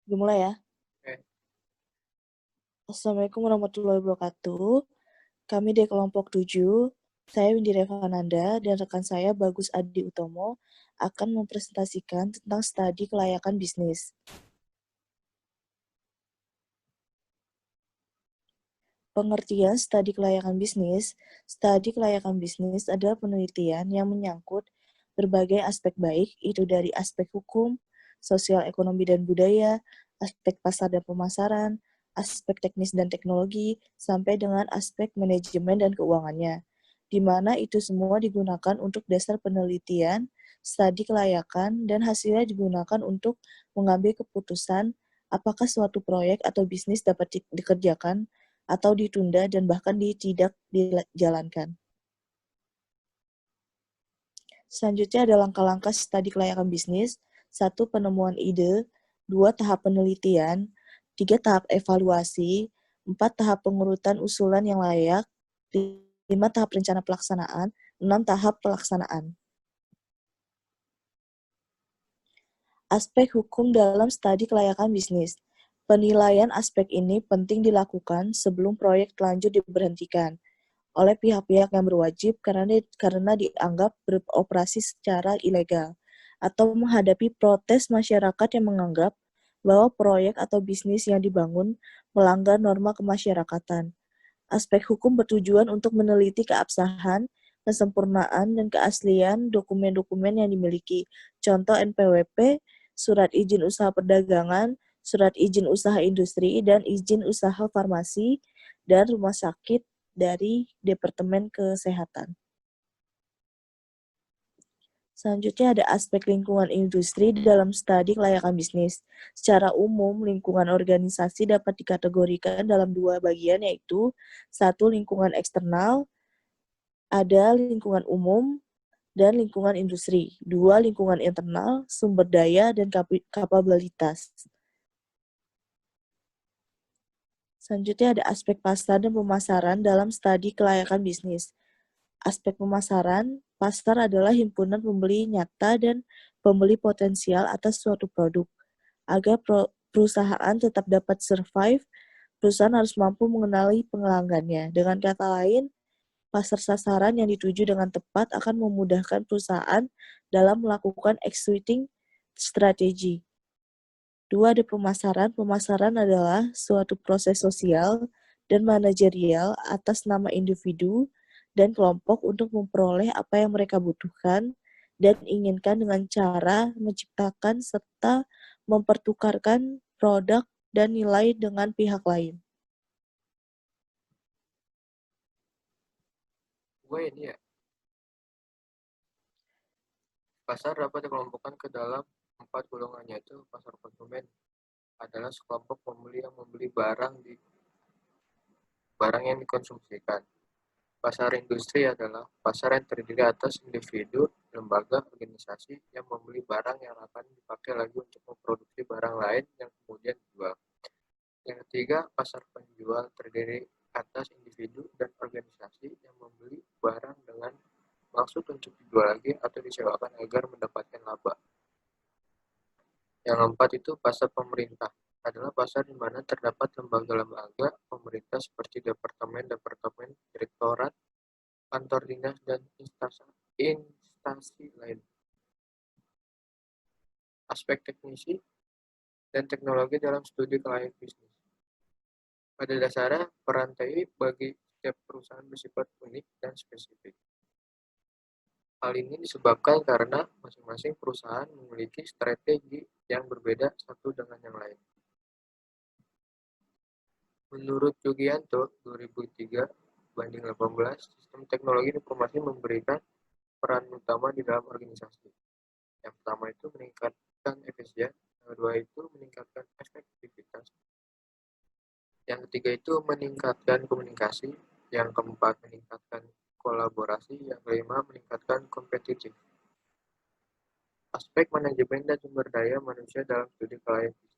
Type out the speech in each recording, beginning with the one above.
Dimulai ya. Oke, Assalamualaikum warahmatullahi wabarakatuh. Kami dari kelompok 7, saya Windy Revananda dan rekan saya Bagus Adi Utomo akan mempresentasikan tentang studi kelayakan bisnis. Pengertian studi kelayakan bisnis. Studi kelayakan bisnis adalah penelitian yang menyangkut berbagai aspek baik, itu dari aspek hukum, sosial ekonomi dan budaya, aspek pasar dan pemasaran, aspek teknis dan teknologi, sampai dengan aspek manajemen dan keuangannya, di mana itu semua digunakan untuk dasar penelitian, studi kelayakan, dan hasilnya digunakan untuk mengambil keputusan apakah suatu proyek atau bisnis dapat dikerjakan atau ditunda dan bahkan tidak dijalankan. Selanjutnya ada langkah-langkah studi kelayakan bisnis. 1. Penemuan ide. 2. Tahap penelitian. 3. Tahap evaluasi. 4. Tahap pengurutan usulan yang layak. 5. Tahap rencana pelaksanaan. 6. Tahap pelaksanaan. Aspek hukum dalam studi kelayakan bisnis. Penilaian aspek ini penting dilakukan sebelum proyek lanjut diberhentikan oleh pihak-pihak yang berwajib karena dianggap beroperasi secara ilegal atau menghadapi protes masyarakat yang menganggap bahwa proyek atau bisnis yang dibangun melanggar norma kemasyarakatan. Aspek hukum bertujuan untuk meneliti keabsahan, kesempurnaan, dan keaslian dokumen-dokumen yang dimiliki. Contoh NPWP, surat izin usaha perdagangan, surat izin usaha industri, dan izin usaha farmasi dan rumah sakit dari Departemen Kesehatan. Selanjutnya ada aspek lingkungan industri dalam studi kelayakan bisnis. Secara umum, lingkungan organisasi dapat dikategorikan dalam dua bagian, yaitu 1. Lingkungan eksternal, ada lingkungan umum dan lingkungan industri. 2. Lingkungan internal, sumber daya dan kapabilitas. Selanjutnya ada aspek pasar dan pemasaran dalam studi kelayakan bisnis. Aspek pemasaran, pasar adalah himpunan pembeli nyata dan pembeli potensial atas suatu produk. Agar perusahaan tetap dapat survive, perusahaan harus mampu mengenali pelanggannya. Dengan kata lain, pasar sasaran yang dituju dengan tepat akan memudahkan perusahaan dalam melakukan executing strategi. 2. Ada pemasaran. Pemasaran adalah suatu proses sosial dan manajerial atas nama individu dan kelompok untuk memperoleh apa yang mereka butuhkan dan inginkan dengan cara menciptakan serta mempertukarkan produk dan nilai dengan pihak lain. gue ini ya, pasar dapat dikelompokkan ke dalam 4 golongan, yaitu pasar konsumen adalah sekelompok pembeli yang membeli barang yang dikonsumsikan. Pasar industri adalah pasar yang terdiri atas individu, lembaga, organisasi yang membeli barang yang akan dipakai lagi untuk memproduksi barang lain yang kemudian dijual. Yang ketiga, pasar penjual terdiri atas individu dan organisasi yang membeli barang dengan maksud untuk dijual lagi atau disewakan agar mendapatkan laba. Yang keempat itu pasar pemerintah, adalah pasar di mana terdapat lembaga-lembaga pemerintah seperti departemen, direktorat, kantor dinas, dan instansi lain. Aspek teknisi dan teknologi dalam studi kelayakan bisnis. Pada dasarnya, peran TI bagi setiap perusahaan bersifat unik dan spesifik. Hal ini disebabkan karena masing-masing perusahaan memiliki strategi yang berbeda satu dengan yang lain. Menurut Yugianto, 2003-18, sistem teknologi informasi memberikan peran utama di dalam organisasi. Yang pertama itu meningkatkan efisien, yang kedua itu meningkatkan efektivitas, yang ketiga itu meningkatkan komunikasi, yang keempat meningkatkan kolaborasi, yang kelima meningkatkan kompetitif. Aspek manajemen dan sumber daya manusia dalam studi kelayakan bisnis.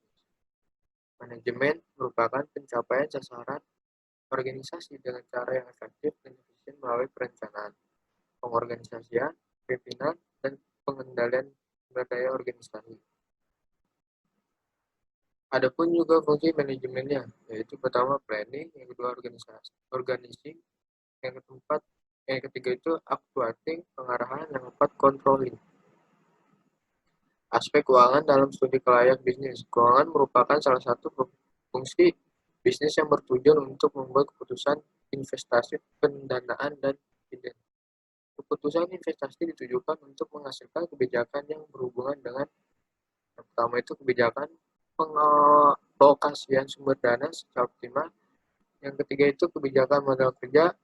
Manajemen merupakan pencapaian sasaran organisasi dengan cara yang efektif dan efisien melalui perencanaan, pengorganisasian, pimpinan, dan pengendalian sumber daya organisasi. Adapun juga fungsi manajemennya, yaitu pertama planning, yang kedua organizing, yang keempat, yang ketiga itu actuating, pengarahan, yang keempat controlling. Aspek keuangan dalam studi kelayak bisnis. Keuangan merupakan salah satu fungsi bisnis yang bertujuan untuk membuat keputusan investasi, pendanaan, dan dividen. Keputusan investasi ditujukan untuk menghasilkan kebijakan yang berhubungan dengan yang pertama itu kebijakan pengalokasian sumber dana secara optimal. Yang ketiga itu kebijakan modal kerja.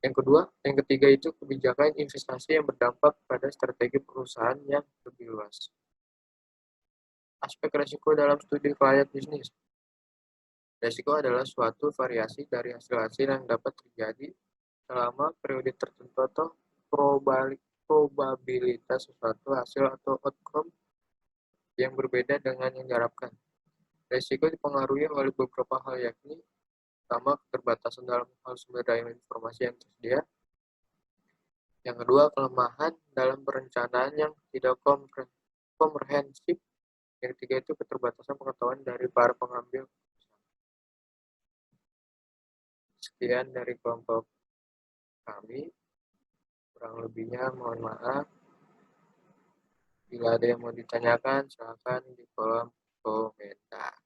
Yang ketiga itu kebijakan investasi yang berdampak pada strategi perusahaan yang lebih luas. Aspek resiko dalam studi kelayak bisnis. Resiko adalah suatu variasi dari hasil-hasil yang dapat terjadi selama periode tertentu atau probabilitas sesuatu hasil atau outcome yang berbeda dengan yang diharapkan. Resiko dipengaruhi oleh beberapa hal, yakni pertama, keterbatasan dalam hal sumber daya informasi yang tersedia. Yang kedua, kelemahan dalam perencanaan yang tidak komprehensif. Yang ketiga itu keterbatasan pengetahuan dari para pengambil. Sekian dari kelompok kami. Kurang lebihnya mohon maaf. Bila ada yang mau ditanyakan, silakan di kolom komentar.